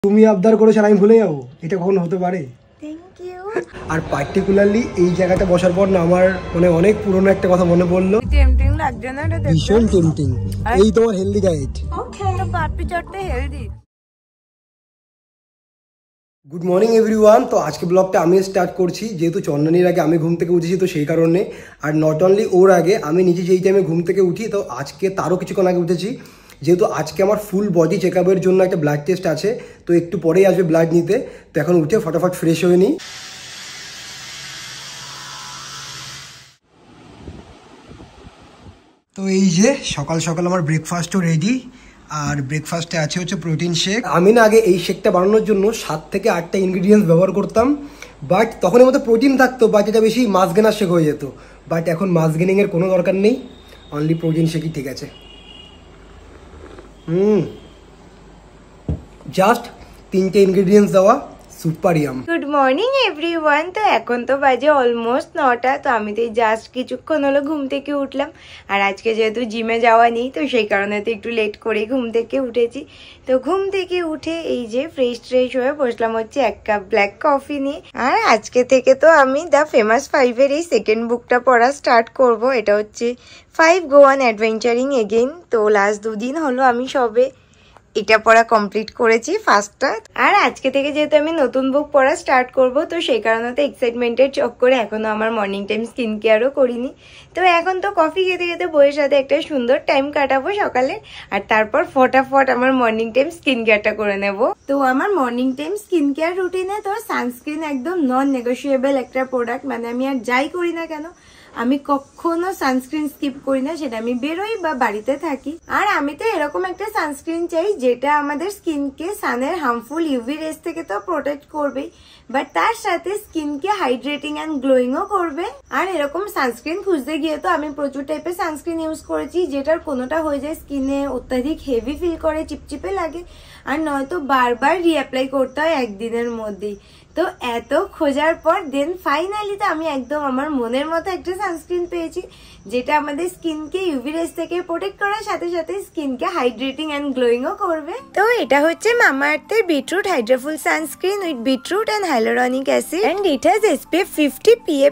তুমি আবদার করেছ আর আমি ভুলে যাবো, এটা কখনো হতে পারে? Thank you. আর পার্টিকুলারলি এই জায়গাটা বসার পর না আমার মানে অনেক পুরনো একটা কথা মনে পড়লো। টেম্পটিং লাগছে না এটা? ভীষণ টেম্পটিং। এই তোমার হেলদি ডায়েট। ওকে, তো পাপড়ি চাটটা হেলদি। Good morning everyone. তো আজকে ব্লগটা আমি স্টার্ট করছি, যেহেতু চন্দনীর আগে আমি ঘুম থেকে উঠেছি তো সেই কারণে। আর নট অনলি ওর আগে, আমি নিজে যেই টাইমে ঘুম থেকে উঠি তো আজকে তারও কিছুক্ষণ আগে উঠেছি, যেহেতু আজকে আমার ফুল বডি চেক আপের জন্য একটা ব্লাড টেস্ট আছে। তো একটু পরেই আসবে ব্লাড নিতে, তো এখন উঠে ফটাফট ফ্রেশ হয়ে নিই। তো এই যে সকাল সকাল আমার ব্রেকফাস্টও রেডি, আর ব্রেকফাস্টে আছে হচ্ছে প্রোটিন শেক। আমি না আগে এই শেকটা বানানোর জন্য 7 থেকে 8টা ইনগ্রিডিয়েন্টস ব্যবহার করতাম, বাট তখন এর মধ্যে প্রোটিন থাকতো, বাট এটা বেশি মাছ গেনার শেক হয়ে যেত। বাট এখন মাছ গেনিংয়ের কোনো দরকার নেই, অনলি প্রোটিন শেকই ঠিক আছে। জাস্ট 3টে ইনগ্রিডিয়েন্টস দেওয়া, super yum. Good morning everyone. তো এখন তো বাজে অলমোস্ট 9টা। তো আমি তো জাস্ট কিছুক্ষণ হলো ঘুম থেকে উঠলাম, আর আজকে যেহেতু জিমে যাওয়া নেই তো সেই কারণে তো একটু লেট করেই ঘুম থেকে উঠেছি। তো ঘুম থেকে উঠে এই যে ফ্রেশ হয়ে বসলাম হচ্ছে 1 কাপ ব্ল্যাক কফি নিয়ে। আর আজকে থেকে তো আমি দ্য ফেমাস 5-এর এই সেকেন্ড বুকটা পড়া স্টার্ট করব। এটা হচ্ছে 5 Go on Adventuring Again। তো লাস্ট 2 দিন হলো আমি সবে এটা পড়া কমপ্লিট করেছি ফার্স্টটা। আর আজকে থেকে যেহেতু আমি নতুন বুক পড়া স্টার্ট করব তো সেই কারণে তো এক্সাইটমেন্টের চক্করে এখনো আমার মর্নিং টাইম স্কিন কেয়ারও করিনি। তো এখন তো কফি খেতে খেতে বইয়ের সাথে একটা সুন্দর টাইম কাটাবো সকালে, আর তারপর ফটাফট আমার মর্নিং টাইম স্কিন কেয়ারটা করে নেব। তো আমার মর্নিং টাইম স্কিন কেয়ার রুটিনে তো সানস্ক্রিন একদম নন নেগোশিয়েবল একটা প্রোডাক্ট। মানে আমি আর যাই করি না কেন আমি কখনো সানস্ক্রিন স্কিপ করি না, সেটা আমি বেরোই বা বাড়িতে থাকি। আর আমি তো এরকম একটা সানস্ক্রিন চাই যেটা আমাদের স্কিনকে সানের হার্মফুল ইউভি রেস থেকে তো প্রোটেক্ট করবেই, বাট তার সাথে স্কিনকে হাইড্রেটিং অ্যান্ড গ্লোয়িংও করবে। আর এরকম সানস্ক্রিন খুঁজতে গিয়ে তো আমি প্রচুর টাইপের সানস্ক্রিন ইউজ করেছি, যেটার কোনোটা হয়ে যায় স্কিনে অত্যাধিক হেভি ফিল করে, চিপচিপে লাগে, আর নয়তো বারবার রিঅ্যাপ্লাই করতে হয় একদিনের মধ্যেই। তো এত খোঁজার পর দেন ফাইনালি তো আমি একদম আমার মনের মতো একটা সানস্ক্রিন পেয়েছি, যেটা আমাদের স্কিনকে ইউভি রেস থেকে প্রোটেক্ট করার সাথে সাথে স্কিনকে হাইড্রেটিং এন্ড গ্লোয়িংও করবে। তো এটা হচ্ছে মামাআর্থের beetroot hydrafull sunscreen with beetroot and hyaluronic acid, and it has SPF 50 PA++++।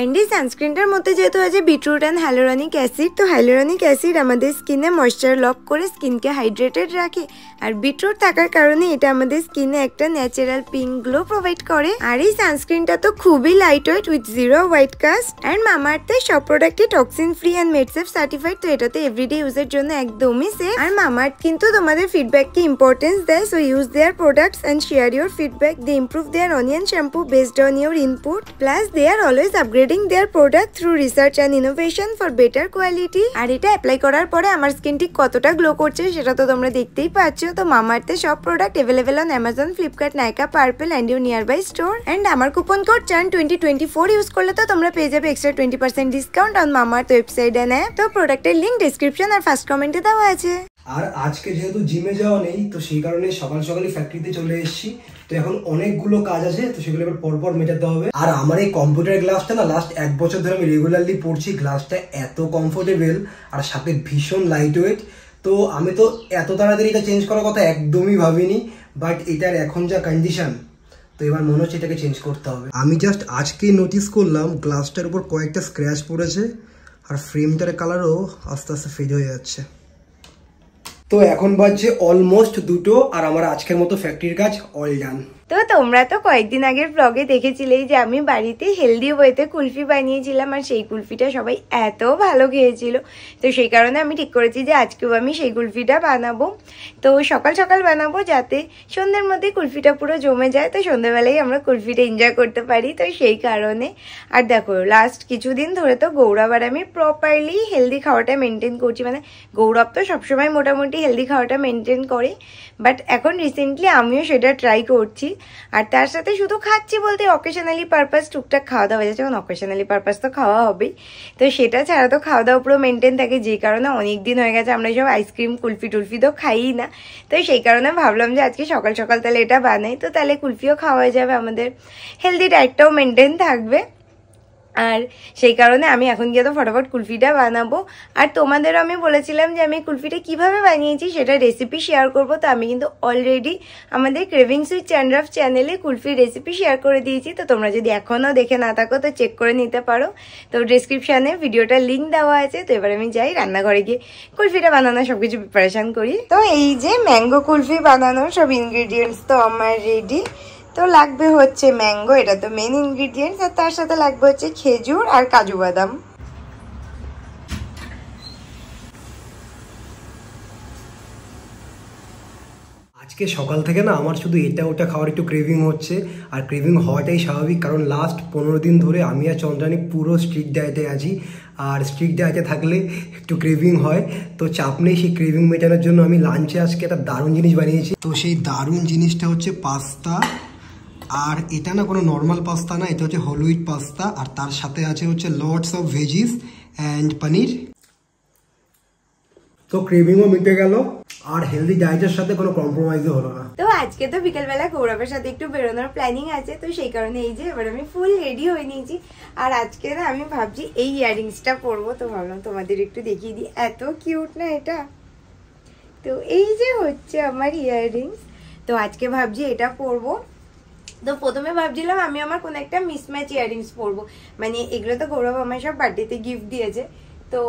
And এই সানস্ক্রিনটার মধ্যে যেহেতু আছে বিটরুট এন্ড হাইলোরনিক অ্যাসিড, তো হাইলোরনিক অ্যাসিড আমাদের স্কিনে ময়েশ্চার লক করে স্কিনকে হাইড্রেটেড রাখে, আর বিটরুট থাকার কারণে এটা আমাদের স্কিনে একটা ন্যাচারাল পিঙ্ক গ্লো প্রোভাইড করে। আর এই সানস্ক্রিনটা তো খুবই light weight with 0 white cast. And মামাআর্থের সব প্রোডাক্টই toxin free and madesafe certified, তো এটাতে এভরিডে ইউজের জন্য একদমই সেফ। আর মামাআর্থ কিন্তু তোমাদের ফিডব্যাককে ইম্পর্টেন্স দেয়, so use their products and share your feedback. They improve their onion shampoo based on your input, plus they are always upgrading their product through research and innovation for better quality. আর এটা apply করার পরে আমার skin ঠিক কতটা glow করছে সেটা তো তোমরা দেখতেই পাচ্ছ। তো মামাআর্থের সব product available on Amazon, Flipkart, Nykaa, purple and your nearby store. And আমার কুপন কোড CHAN2024 ইউজ করলে তো তোমরা পেয়ে যাবে extra 20% discount on Mamaearth website and app. তো প্রোডাক্টের লিংক ডেসক্রিপশন আর ফার্স্ট কমেন্টে দেওয়া আছে। আর আজকে যেহেতু জিমে যাওয়া নেই তো সেই কারণে সকাল সকালই ফ্যাক্টরিতে চলে এসেছি। তো এখন অনেকগুলো কাজ আছে, তো সেগুলো এবার পরপর মেটাতে হবে। আর আমার এই কম্পিউটার গ্লাসটা না লাস্ট 1 বছর ধরে আমি রেগুলারলি পড়ছি। গ্লাসটা এত কমফোর্টেবল আর সাথে ভীষণ লাইট ওয়েট, তো আমি তো এত তাড়াতাড়ি এটা চেঞ্জ করার কথা একদমই ভাবিনি, বাট এটার এখন যা কন্ডিশন তো এবার মনে হচ্ছে এটাকে চেঞ্জ করতে হবে। আমি জাস্ট আজকেই নোটিস করলাম গ্লাসটার উপর কয়েকটা স্ক্র্যাচ পড়েছে, আর ফ্রেমটার কালারও আস্তে আস্তে ফেড হয়ে যাচ্ছে। তো এখন বাজছে অলমোস্ট 2টো, আর আমার আজকের মতো ফ্যাক্টরির কাজ অল ডান। তো তোমরা তো কয়েকদিন আগের ব্লগে দেখেছিলেই যে আমি বাড়িতে হেলদি ওয়েতে কুলফি বানিয়েছিলাম, আর সেই কুলফিটা সবাই এত ভালো খেয়েছিল। তো সেই কারণে আমি ঠিক করেছি যে আজকেও আমি সেই কুলফিটা বানাবো। তো সকাল সকাল বানাবো যাতে সন্ধ্যের মধ্যে কুলফিটা পুরো জমে যায়, তো সন্ধ্যেবেলায় আমরা কুলফিটা এনজয় করতে পারি। তো সেই কারণে আর দেখো লাস্ট কিছুদিন ধরে তো গৌরব আর আমি প্রপারলি হেলদি খাওয়াটা মেনটেন করছি। মানে গৌরব তো সবসময় মোটামুটি হেলদি খাওয়াটা মেনটেন করে, বাট এখন রিসেন্টলি আমিও সেটা ট্রাই করছি। আর তার সাথে শুধু খাচ্ছি বলতে অকেশনালি পারপাস টুকটাক খাওয়া দাওয়া হয়ে যাচ্ছে, কারণ অকেশনালি পারপাস তো খাওয়া হবেই। তো সেটা ছাড়া তো খাওয়া দাওয়া পুরো মেনটেন থাকে, যে কারণে অনেক দিন হয়ে গেছে আমরা সব আইসক্রিম কুলফি টুলফি তো খাইই না। তো সেই কারণে ভাবলাম যে আজকে সকাল সকাল তাহলে এটা বানাই, তো তাহলে কুলফিও খাওয়া হয়ে যাবে, আমাদের হেলদি ডায়েটটাও মেনটেন থাকবে। আর সেই কারণে আমি এখন গিয়ে তো ফটাফট কুলফিটা বানাবো। আর তোমাদেরও আমি বলেছিলাম যে আমি কুলফিটা কিভাবে বানিয়েছি সেটা রেসিপি শেয়ার করব। তো আমি কিন্তু অলরেডি আমাদের ক্রেভিংস উইথ চ্যান্ড্রাফ চ্যানেলে কুলফির রেসিপি শেয়ার করে দিয়েছি। তো তোমরা যদি এখনও দেখে না থাকো তো চেক করে নিতে পারো। তো ডিসক্রিপশানে ভিডিওটার লিঙ্ক দেওয়া আছে। তো এবার আমি যাই রান্নাঘরে গিয়ে কুলফিটা বানানোর সব কিছু প্রিপারেশান করি। তো এই যে ম্যাঙ্গো কুলফি বানানোর সব ইনগ্রিডিয়েন্টস তো আমার রেডি। তো লাগবে হচ্ছে ম্যাঙ্গো, এটা তো মেন ইনগ্রিডিয়েন্টস, আর তার সাথে লাগবে হচ্ছে খেজুর আর কাজু বাদাম। আজকে সকাল থেকে না আমার শুধু এটা ওটা খাওয়ার একটু ক্রেভিং হচ্ছে, আর ক্রেভিং হওয়াটাই স্বাভাবিক, কারণ লাস্ট 15 দিন ধরে আমি আর চন্দ্রানী পুরো স্ট্রিক্ট ডায়েটে আছি। আর স্ট্রিক্ট ডায়েটে থাকলে একটু ক্রেভিং হয়, তো চাপ নেই। সেই ক্রেভিং মেটানোর জন্য আমি লাঞ্চে আজকে একটা দারুণ জিনিস বানিয়েছি। তো সেই দারুণ জিনিসটা হচ্ছে পাস্তা। আর এটা না কোনো নর্মাল পাস্তা না, এটা হচ্ছে হোল হুইট পাস্তা, আর তার সাথে আছে হচ্ছে লটস অফ ভেজিস অ্যান্ড পনির। তো ক্রেভিংও মিটে গেল, আর হেলদি ডায়েটের সাথে কোনো কম্প্রোমাইজও হলো না। তো আজকে তো বিকেলবেলা গৌরবের সাথে একটু বেরোনোর প্ল্যানিং আছে, তো সেই কারণে এই যে এবার আমি ফুল রেডি হয়ে নিয়েছি। আর আজকে না আমি ভাবছি এই ইয়াররিংসটা পরবো, তো ভাবলাম তোমাদের একটু দেখিয়ে দিই, এত কিউট না এটা। তো এই যে হচ্ছে আমার ইয়াররিংস, তো আজকে ভাবছি এটা পরবো। তো প্রথমে ভাবছিলাম আমি আমার কোনো একটা মিসম্যাচ ইয়াররিংস পরবো, মানে এগুলো তো গৌরব আমার সব বার্থডেতে গিফট দিয়েছে, তো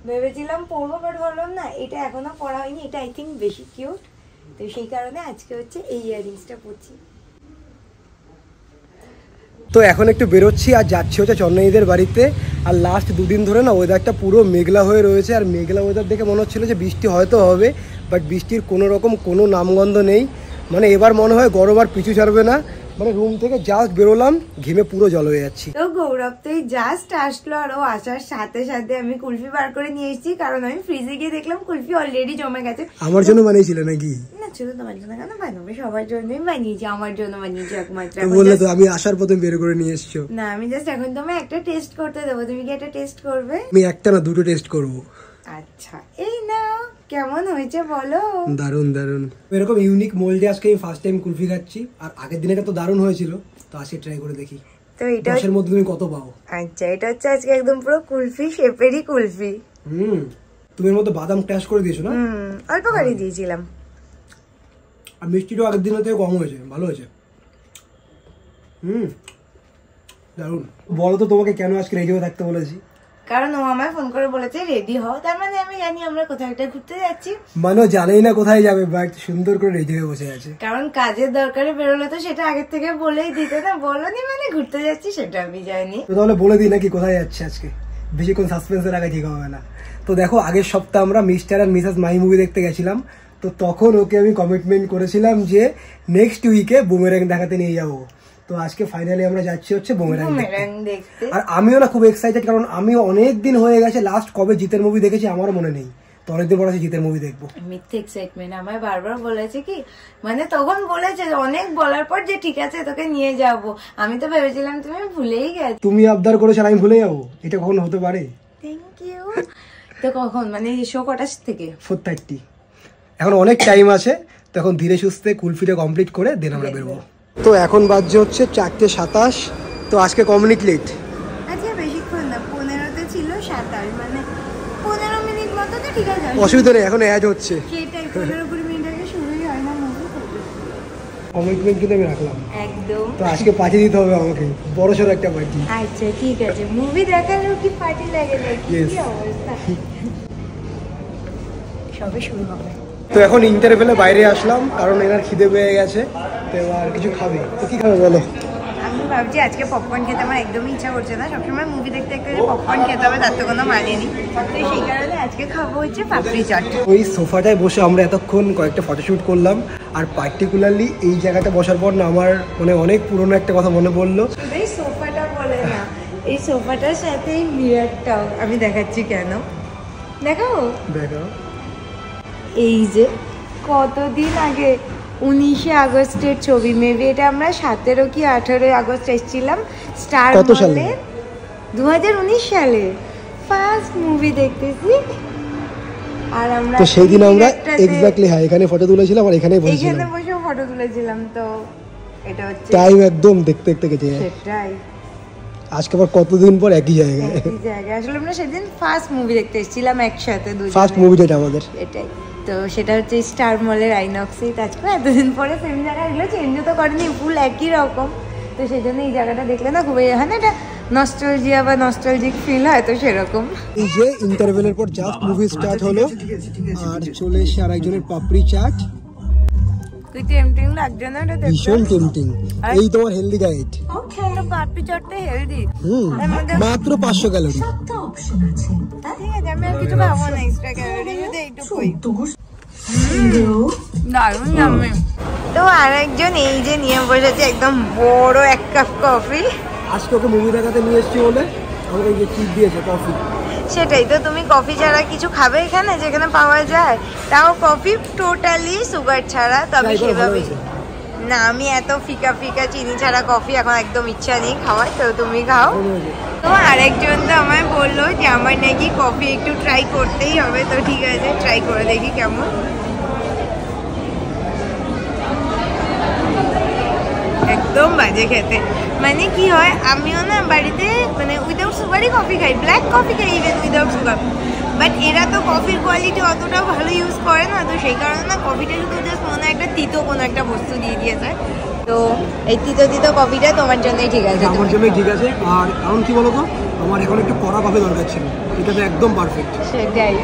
ভেবেছিলাম পরবো, বাট ভাবলাম না এটা এখনো পরা হয়নি, এটা আই থিঙ্ক বেশি কিউট। তো সেই কারণে আজকে হচ্ছে এই ইয়াররিংসটা পরছি। তো এখন একটু বেরোচ্ছি আর যাচ্ছি হচ্ছে চন্দ্রানীদের বাড়িতে। আর লাস্ট দুদিন ধরে না ওয়েদারটা পুরো মেঘলা হয়ে রয়েছে, আর মেঘলা ওয়েদার দেখে মনে হচ্ছিলো যে বৃষ্টি হয়তো হবে, বাট বৃষ্টির কোনো রকম কোনো নামগন্ধ নেই। মানে এবার মনে হয় গরম আর পিছু ছাড়বে না। মানে রুম থেকে জাস্ট বেরোলাম, ঘেমে পুরো জল হয়ে যাচ্ছি। তো গৌরব তো জাস্ট আসলো, আর ও আসার সাথে সাথে আমি কুলফি বার করে নিয়ে এসেছি, কারণ আমি ফ্রিজে গিয়ে দেখলাম কুলফি অলরেডি জমে গেছে। আমার জন্য বানিয়েছিল নাকি? না, শুধু তোমার জন্য কেন বানাবে, সবার জন্যই বানিয়েছি, আমার জন্য বানিয়েছি একমাত্র। বললে তো আমি আসার পথে বের করে নিয়ে এসছো। না, আমি জাস্ট এখন তোমায় একটা টেস্ট করতে দেবো, তুমি কি একটা টেস্ট করবে? আমি একটা না দুটো টেস্ট করব। আচ্ছা, এই নাও, কেমন হয়েছে বলো? দারুন দারুন। এরকম ইউনিক মোল্ডে আজকে আমি ফার্স্ট টাইম কুলফি খাচ্ছি, আর আগের দিনে তো দারুণ হয়েছিল, তো আজকে ট্রাই করে দেখি। তো এটা 10 এর মধ্যে তুমি কত পাও? আচ্ছা, এটা হচ্ছে আজকে একদম পুরো কুলফি শেপেরই কুলফি। তুমি এর মধ্যে বাদাম ক্র্যাশ করে দিয়েছো না? অল্প করে দিয়েছিলাম। আর মিষ্টিটাও আগের দিনের থেকে কম হয়েছে, ভালো হয়েছে। দারুন। বলো তো তোমাকে কেন আজকে রেডি হয়ে থাকতে বলেছি? কারণ ও আমায় ফোন করে বলেছে রেডি হও, তার মানে আমি জানি আমরা কোথাও একটা ঘুরতে যাচ্ছি। মানে জানেই না কোথায় যাবে, বাট সুন্দর করে রেডি হয়ে বসে আছে। কারণ কাজের দরকারে বেরোলে তো সেটা আগের থেকে বলেই দিতে, না বলনি মানে ঘুরতে যাচ্ছি সেটা আমি জানি। তো তাহলে বলে দিই নাকি কোথায় যাচ্ছে আজকে, বেশিক্ষণ সাসপেন্সে রাখা ঠিক হবে না। তো দেখো, আগের সপ্তাহে আমরা মিস্টার আর মিসেস মাই মুভি দেখতে গেছিলাম। তো তখন ওকে আমি কমিটমেন্ট করেছিলাম যে নেক্সট উইকে বুমেরাং দেখাতে নিয়ে যাবো। তো আজকে ফাইনালি আমরা যাচ্ছি হচ্ছে বুমেরাং দেখতে। আর আমিও না খুব এক্সাইটেড, কারণ আমিও অনেক দিন হয়ে গেছে লাস্ট কবে জিতের মুভি দেখেছি আমারও মনে নেই। তো অনেকদিন পর আছে জিতের মুভি দেখবো। মিথ্যে এক্সাইটমেন্ট, আমায় বারবার বলেছে কি, মানে তখন বলেছে অনেক বলার পর যে ঠিক আছে তোকে নিয়ে যাব। আমি তো ভেবেছিলাম তুমি ভুলেই গেছো। তুমি আবদার করেছো আমি ভুলে যাবো, এটা কখন হতে পারে? Thank you. তো কখন, মানে শো কটার থেকে? 4:30। এখন অনেক টাইম আছে, তো এখন ধীরে সুস্থে কুলফিটা কমপ্লিট করে দেন আমরা বেরোবো। তো এখন বাজছে হচ্ছে 4:27। তো আজকে কমপ্লিট লেট। আচ্ছা, বেশিক্ষণ না, 15তে ছিল 27, মানে 15 মিনিট মতো। তো ঠিক আছে, অসুবিধা নেই, এখন অ্যাড হচ্ছে। সেটাই, 15-20 মিনিট আগে শুরুই হয় না মুভি। কমিটমেন্ট কিন্তু আমি রাখলাম একদম। তো আজকে পার্টি দিতে হবে আমাকে, বড় সড়ো একটা পার্টি। আচ্ছা ঠিক আছে, মুভি দেখালেও কি পার্টি লাগে নাকি? কি অবস্থা, সবে শুরু হবে। তো এখন ইন্টারভেলে বাইরে আসলাম, কারণ এনার খিদে পেয়ে গেছে, তো এবার কিছু খাবে। তো কি খাবে বলো? আমি ভাবছি আজকে পপকর্ন খেতে আমার একদমই ইচ্ছা করছে না। সবসময় মুভি দেখতে দেখতে যে পপকর্ন খেতে হবে তার তো কোনো মানে নেই। তো সেই কারণে আজকে খাবো হচ্ছে পাপড়ি চাট। ওই সোফাটায় বসে আমরা এতক্ষণ কয়েকটা ফটোশ্যুট করলাম, আর পার্টিকুলারলি এই জায়গাটা বসার পর না আমার মানে অনেক পুরনো একটা কথা মনে পড়লো। শুধু এই সোফাটা বলে না, এই সোফাটার সাথে এই মিররটাও আমি দেখাচ্ছি। কেন দেখাবো? দেখো, এই যে কতদিন আগে 19শে আগস্টের ছবি, মেবি এটা আমরা 17 কি 18 আগস্ট এসেছিলাম স্টার মলে। 2019 সালে ফার্স্ট মুভি দেখতেছি। আর আমরা তো সেই দিন আমরা এক্স্যাক্টলি এখানে ফটো তুলেছিলাম, আর এখানে বসে ফটো তুলেছিলাম। তো এটা হচ্ছে টাইম একদম দেখতে দেখতে কেটে যায়। সেটাই। আজকে আবার কতদিন পর একই জায়গায়। আসলে আমরা সেদিন ফার্স্ট মুভি দেখতে এসেছিলাম একসাথে, ফার্স্ট মুভি যেটা আমাদের, এটাই তো সেটা হচ্ছে স্টার মলের আইনক্সে। আজকে এতদিন পরে সেম জায়গা, এগুলো চেঞ্জও তো করেনি, ফুল একই রকম। তো সেই জন্য এই জায়গাটা দেখলে না খুবই হয় না, এটা নস্টালজিয়া বা নস্টালজিক ফিল হয়, তো সেরকম। এই যে ইন্টারভেলের পর জাস্ট মুভি স্টার্ট হলো আর চলে এসে আর একজনের পাপড়ি চাট। তুই টেম্পটিং লাগছে না এটা দেখতে? ভীষণ টেম্পটিং। এই তোমার হেলদি ডায়েট। ওকে, পাপড়ি চাটটা হেলদি, মাত্র 500 ক্যালোরি। ঠিক আছে, আমি আর কিছু খাবো না এক্সট্রা ক্যালোরি, যদি এইটুকুই। দারুণ জামে। তো আর একজন এই যে নিয়ে বসেছে একদম বড় এক কাপ কফি। আজকে ওকে মুভি দেখাতে নিয়ে এসেছি বলে আমাকে এই যে ট্রিট দিয়েছে কফি। সেটাই তো, তুমি কফি ছাড়া কিছু খাবে এখানে যেখানে পাওয়া যায়? তাও কফি টোটালি সুগার ছাড়া, তবে সেভাবে না। আমি এত ফিকা ফিকা চিনি ছাড়া কফি এখন একদম ইচ্ছা নেই খাওয়ার, তো তুমি খাও। তো আরেকজন তো আমায় বললো যে আমার নাকি কফি একটু ট্রাই করতেই হবে, তো ঠিক আছে ট্রাই করে দেখি কেমন। একদম বাজে খেতে, মানে কি হয়, আমিও না বাড়িতে মানে উইদাউট সুগারই কফি খাই, ব্ল্যাক কফি খাই ইভেন উইদাউট সুগার, বাট এরা তো কফির কোয়ালিটি অতটাও ভালো ইউজ করে না, তো সেই কারণে না কফিটা শুধু জাস্ট মনে হয় একটা তিতো কোনো একটা বস্তু দিয়ে দিয়েছে। তো এই তিতো তিতো কফিটা তোমার জন্যই ঠিক আছে। আমার জন্যই ঠিক আছে। আর কারণ কি বলতো, আমার এখন একটু কড়া কফি দরকার ছিল, এটা তো একদম পারফেক্ট। সেটাই।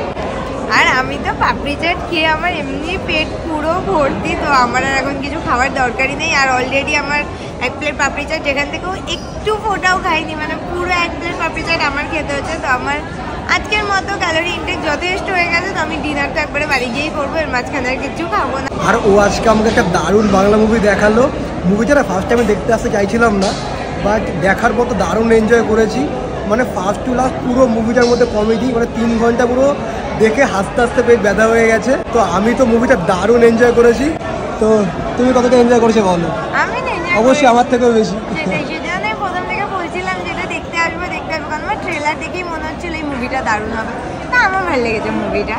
আর আমি তো পাপড়ি চাট খেয়ে আমার এমনি পেট পুরো ভর্তি, তো আমার আর এখন কিছু খাওয়ার দরকারই নেই। আর অলরেডি আমার এক প্লেট পাপড়ি চাট যেখান থেকেও একটু ফোটাও খাইনি, মানে পুরো এক প্লেট পাপড়ি চাট আমার খেতে হচ্ছে। তো আমার আজকের মতো ক্যালোরি ইনটেক যথেষ্ট হয়ে গেছে, তো আমি ডিনারটা একবারে বাড়ি গিয়েই করবো, এর মাঝখানে আর কিছু খাবো না। আর ও আজকে আমাকে একটা দারুণ বাংলা মুভি দেখালো। মুভিটা না ফার্স্ট টাইমে দেখতে আসতে চাইছিলাম না, বাট দেখার পর তো দারুণ এনজয় করেছি। মানে ফার্স্ট টু লাস্ট পুরো মুভিটার মধ্যে কমেডি, মানে 3 ঘন্টা পুরো দেখে হাসতে হাসতে পেট ব্যথা হয়ে গেছে। তো আমি তো মুভিটা দারুণ এনজয় করেছি। তো তুমি কতটা এনজয় করেছো বলো? আমি অবশ্যই আমার থেকেও বেশি। সেজন্য প্রথম থেকে বলছিলাম যেটা দেখতে আসবো, কারণ আমার ট্রেলার দেখেই মনে হচ্ছিল এই মুভিটা দারুণ হবে। তা আমার ভালো লেগেছে মুভিটা।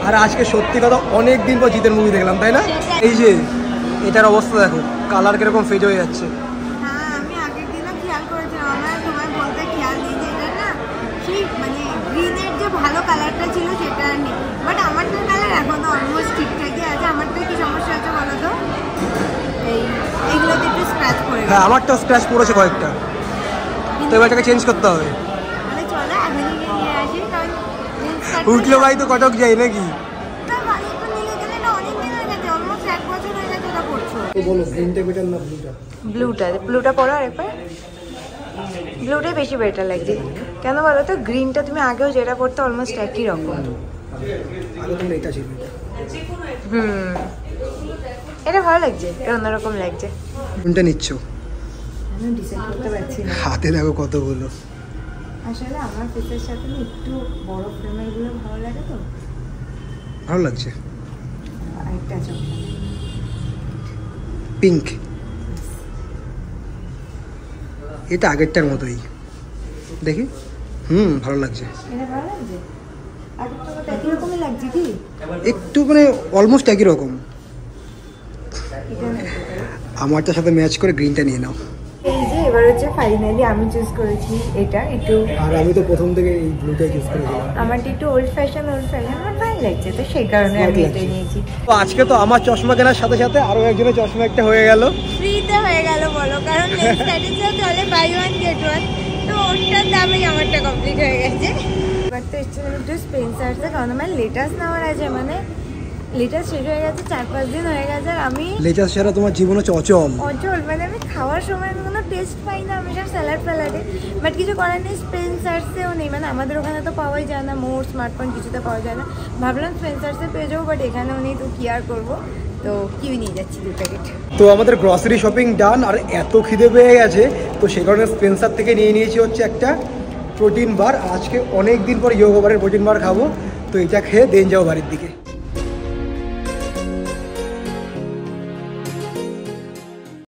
আর আজকে সত্যি কথা অনেক দিন পর জিতের মুভি দেখলাম, তাই না? এই যে এটার অবস্থা দেখো, কালার কিরকম ফেজ হয়ে যাচ্ছে। হ্যাঁ, আমি আগের দিনও খেয়াল করেছিলাম, আমার তোমায় বলতে খেয়াল নেই যে এটা না সেই মানে গ্রিনের যে ভালো কালারটা ছিল সেটা আর নেই, বাট আমারটার কালার এখনো অলমোস্ট ঠিকঠাকই আছে। আমারটা কি সমস্যা আছে বলো তো? এইগুলোতে একটু স্ক্র্যাচ পড়ে গেছে। হ্যাঁ, আমারটাও স্ক্র্যাচ পড়েছে কয়েকটা, তো এবারটাকে চেঞ্জ করতে হবে। মানে চলো এখনই নিয়ে আসি, কারণ উঠলো ভাই তো কটক যাই নাকি? ব্লুটা পড়ো আরেকবার। ব্লুটাই বেশি বেটার লাগছে, কেন বলো তো? গ্রিনটা তুমি আগেও যেটা পড়তে অলমোস্ট একই রকম। এটা ভালো লাগছে, এটা অন্যরকম লাগছে। কোনটা নিচ্ছ? আমি ডিসাইড করতে পারছি না। হাতে দেখো কতগুলো। আসলে আমার ফেসের সাথে একটু বড় ফ্রেমের গুলো ভালো লাগে, তো ভালো লাগছে। আরেকটা পিঙ্ক, এটা আগেরটার মতোই দেখি। ভালো লাগছে। এটা ভালো লাগছে, আগেরটা তো একই রকমই লাগছে কি? একটু মানে অলমোস্ট একই রকম। আমারটার সাথে ম্যাচ করে গ্রিনটা নিয়ে নাও। এই যে এবার হচ্ছে ফাইনালি আমি চুজ করেছি এটা একটু, আর আমি তো প্রথম থেকে এই ব্লুটাই চুজ করেছিলাম। আমারটা একটু ওল্ড ফ্যাশন আমার ভালো লাগছে, তো সেই কারণে আমি এটা নিয়েছি। তো আজকে তো আমার চশমা কেনার সাথে সাথে আরো একজনের চশমা একটা হয়ে গেল, ফ্রিতে হয়ে গেল বলো, কারণ নেক্সট স্ট্যাটাসে চলে বাই ওয়ান গেট ওয়ান, তো ওটার দামেই আমারটা কমপ্লিট হয়ে গেছে। এবার তো এসেছিলাম একটু স্পেন্সার্সে, কারণ আমার লেটাস নেওয়ার আছে, মানে লেটাস শেষ হয়ে গেছে, 4-5 দিন হয়ে গেছে। আর আমি লেটাস ছাড়া তোমার জীবন হচ্ছে অচল, মানে আমি খাওয়ার সময় আমি কোনো টেস্ট পাই না, আমি সব স্যালাড ফ্যালাডে, বাট কিছু করার নেই। স্পেন্সার্সেও নেই, মানে আমাদের ওখানে তো পাওয়াই যায় না, মোর স্মার্টফোন কিছুতে পাওয়া যায় না। ভাবলাম স্পেন্সার্সে পেয়ে যাবো, বাট এখানেও নেই, তো কি আর করবো, তো কিউই নিয়ে যাচ্ছি 2 প্যাকেট। তো আমাদের গ্রসারি শপিং ডান, আর এত খিদে পেয়ে গেছে, তো সেই কারণে স্পেন্সার থেকে নিয়ে নিয়েছি হচ্ছে একটা প্রোটিন বার। আজকে অনেক দিন পর ইয়োগো বারের প্রোটিন বার খাবো, তো এটা খেয়ে দেন যাও বাড়ির দিকে।